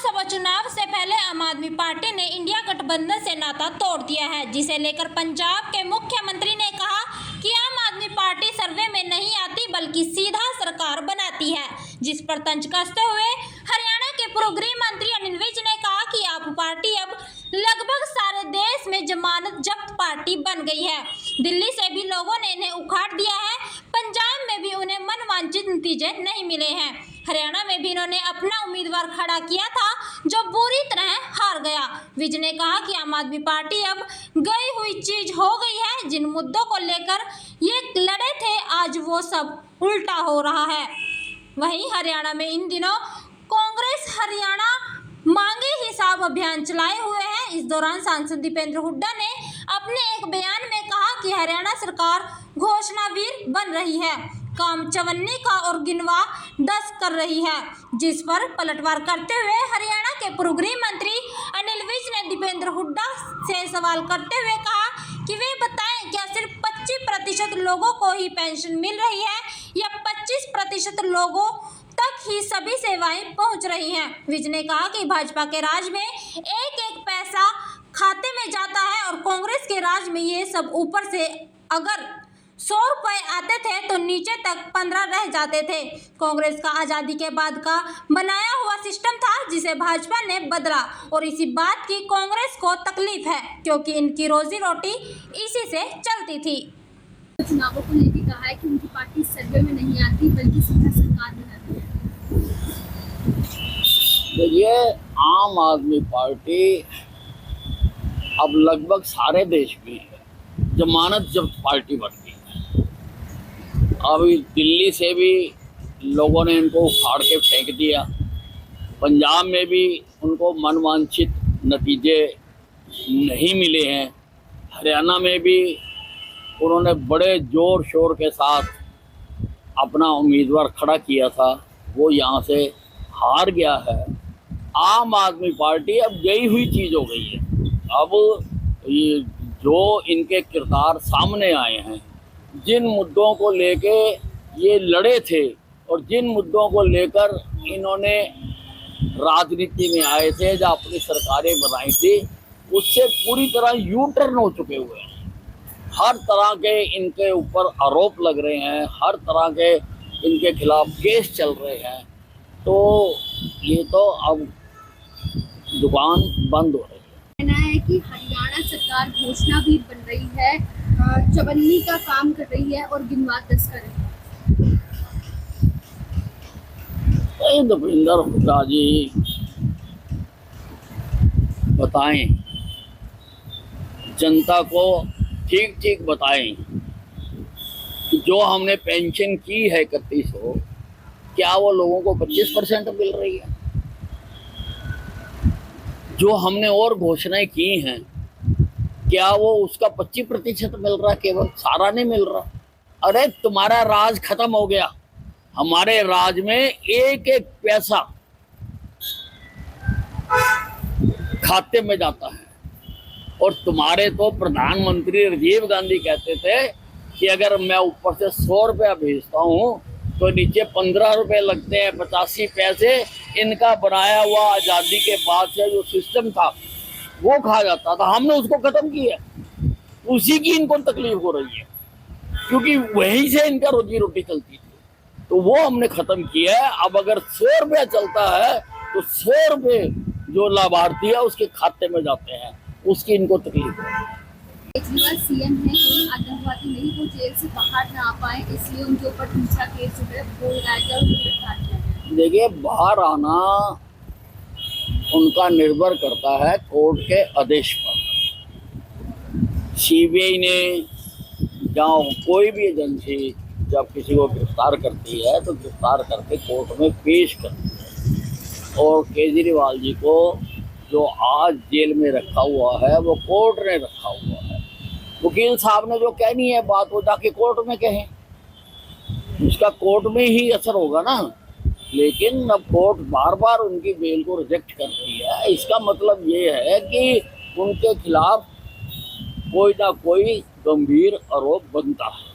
लोकसभा चुनाव से पहले आम आदमी पार्टी ने इंडिया गठबंधन से नाता तोड़ दिया है, जिसे लेकर पंजाब के मुख्यमंत्री ने कहा कि आम आदमी पार्टी सर्वे में नहीं आती बल्कि सीधा सरकार बनाती है, जिस पर तंज कसते हुए हरियाणा के पूर्व गृह मंत्री अनिल विज ने कहा कि आप पार्टी अब लगभग सारे देश में जमानत जब्त पार्टी बन गई है। दिल्ली से भी लोगों ने इन्हें उखाड़ दिया है, पंजाब में भी उन्हें मनवांछित नतीजे नहीं मिले हैं। हरियाणा में भी इन्होंने अपना उम्मीदवार खड़ा किया था जो बुरी तरह हार गया। विज ने कहा कि आम आदमी पार्टी अब गई हुई चीज हो गई है, जिन मुद्दों को लेकर ये लड़े थे आज वो सब उल्टा हो रहा है। वहीं हरियाणा में इन दिनों कांग्रेस हरियाणा मांगे हिसाब अभियान चलाए हुए हैं। इस दौरान सांसद दीपेंद्र हुड्डा ने अपने एक बयान में कहा कि हरियाणा सरकार घोषणावीर बन रही है, काम चवन्नी का और गिनवा 10 कर रही है, जिस पर पलटवार करते हुए हरियाणा के पूर्व गृह मंत्री अनिल विज ने दीपेंद्र हुड्डा से सवाल करते हुए कहा कि वे बताएं क्या सिर्फ 25% लोगों को ही पेंशन मिल रही है या 25% लोगों तक ही सभी सेवाएं पहुंच रही हैं। विज ने कहा कि भाजपा के राज में एक एक पैसा खाते में जाता है और कांग्रेस के राज में ये सब ऊपर से अगर 100 रुपए आते थे तो नीचे तक 15 रह जाते थे। कांग्रेस का आज़ादी के बाद का बनाया हुआ सिस्टम था जिसे भाजपा ने बदला और इसी बात की कांग्रेस को तकलीफ है क्योंकि इनकी रोजी रोटी इसी से चलती थी। चुनावों को लेकर कहा है कि उनकी पार्टी सर्वे में नहीं आती बल्कि सीधा सरकार बनाती है। देखिए, आम आदमी पार्टी अब लगभग सारे देश में जमानत जब्त पार्टी बन गई है। अभी दिल्ली से भी लोगों ने इनको उखाड़ के फेंक दिया, पंजाब में भी उनको मनवांछित नतीजे नहीं मिले हैं, हरियाणा में भी उन्होंने बड़े जोर शोर के साथ अपना उम्मीदवार खड़ा किया था, वो यहाँ से हार गया है। आम आदमी पार्टी अब गई हुई चीज़ हो गई है। अब ये जो इनके किरदार सामने आए हैं, जिन मुद्दों को लेके ये लड़े थे और जिन मुद्दों को लेकर इन्होंने राजनीति में आए थे, जो अपनी सरकारें बनाई थी, उससे पूरी तरह यू टर्न हो चुके हुए हैं। हर तरह के इनके ऊपर आरोप लग रहे हैं, हर तरह के इनके खिलाफ केस चल रहे हैं, तो ये तो अब दुकान बंद हो रही है। कहना है कि हरियाणा सरकार घोषणावीर बन रही है, चवन्नी का काम कर रही है और गिनवा 10 कर रही है। दीपेंद्र हुड्डा जी बताएं, जनता को ठीक ठीक बताएं कि जो हमने पेंशन की है 3100, क्या वो लोगों को 25% मिल रही है? जो हमने और घोषणाएं की हैं, क्या वो उसका 25% मिल रहा है? केवल सारा नहीं मिल रहा। अरे तुम्हारा राज खत्म हो गया, हमारे राज में एक एक पैसा खाते में जाता है। और तुम्हारे तो प्रधानमंत्री राजीव गांधी कहते थे कि अगर मैं ऊपर से 100 रुपया भेजता हूँ तो नीचे 15 रुपए लगते हैं, 85 पैसे इनका बनाया हुआ आज़ादी के बाद से जो सिस्टम था वो खा जाता था। हमने उसको खत्म किया, उसी की इनको तकलीफ हो रही है क्योंकि वहीं से इनका रोजी रोटी चलती थी, तो वो हमने खत्म किया है। अब अगर 100 रुपया चलता है तो 100 रुपये जो लाभार्थी है उसके खाते में जाते हैं, उसकी इनको तकलीफ है। केजरीवाल सीएम है, कोई आतंकवादी नहीं, वो जेल से बाहर ना आ पाए, इसलिए उनके ऊपर दूसरा केस बोल रहा है और गिरफ्तार किया गया। देखिए, बाहर आना उनका निर्भर करता है कोर्ट के आदेश पर। सीबीआई ने या कोई भी एजेंसी जब किसी को गिरफ्तार करती है तो गिरफ्तार करके कोर्ट में पेश करती है, और केजरीवाल जी को जो आज जेल में रखा हुआ है वो कोर्ट ने रखा हुआ है। वकील साहब ने जो कहनी है बात वो जाके कोर्ट में कहें, उसका कोर्ट में ही असर होगा ना। लेकिन अब कोर्ट बार बार उनकी बेल को रिजेक्ट कर रही है, इसका मतलब ये है कि उनके खिलाफ कोई ना कोई गंभीर आरोप बनता है।